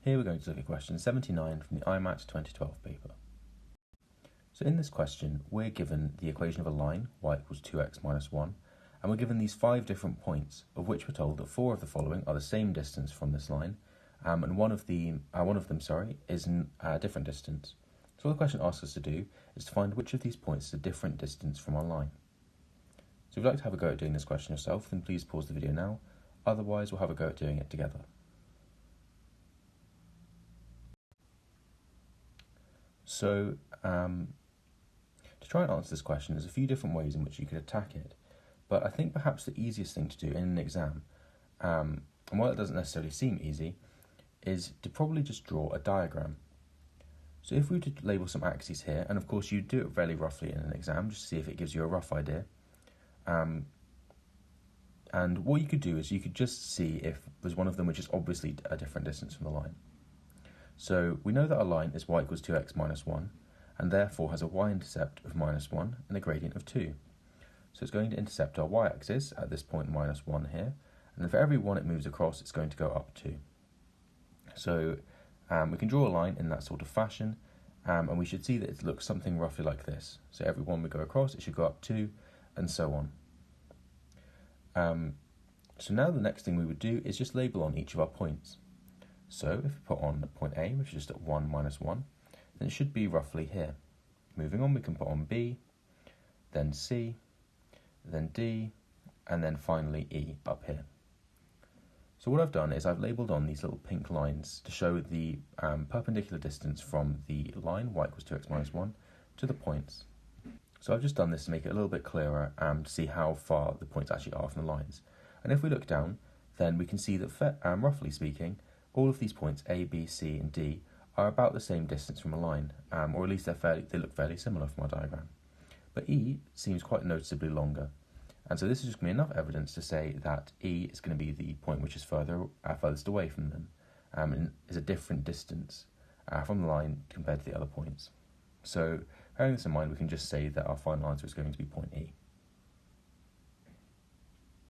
Here we're going to look at question 79 from the IMAT 2012 paper. So in this question, we're given the equation of a line, y equals 2x minus 1, and we're given these 5 different points, of which we're told that 4 of the following are the same distance from this line, and one of them is a different distance. So what the question asks us to do is to find which of these points is a different distance from our line. So if you'd like to have a go at doing this question yourself, then please pause the video now. Otherwise, we'll have a go at doing it together. So, to try and answer this question, there's a few different ways in which you could attack it, but I think perhaps the easiest thing to do in an exam, and while it doesn't necessarily seem easy, is to probably just draw a diagram. So if we were to label some axes here, and of course you do it fairly roughly in an exam, just to see if it gives you a rough idea, and what you could do is you could just see if there's one of them which is obviously a different distance from the line. So we know that our line is y equals 2x minus 1, and therefore has a y-intercept of minus 1 and a gradient of 2. So it's going to intercept our y-axis at this point minus 1 here, and then for every 1 it moves across, it's going to go up 2. So we can draw a line in that sort of fashion, and we should see that it looks something roughly like this. So every 1 we go across, it should go up 2, and so on. So now the next thing we would do is just label on each of our points. So if we put on point A, which is just at 1 minus 1, then it should be roughly here. Moving on, we can put on B, then C, then D, and then finally E up here. So what I've done is I've labelled on these little pink lines to show the perpendicular distance from the line, y equals 2x minus 1, to the points. So I've just done this to make it a little bit clearer to see how far the points actually are from the lines. And if we look down, then we can see that, roughly speaking, all of these points, A, B, C, and D, are about the same distance from a line, or at least they look fairly similar from our diagram. But E seems quite noticeably longer, and so this is just going to be enough evidence to say that E is going to be the point which is furthest away from them, and is a different distance from the line compared to the other points. So bearing this in mind, we can just say that our final answer is going to be point E.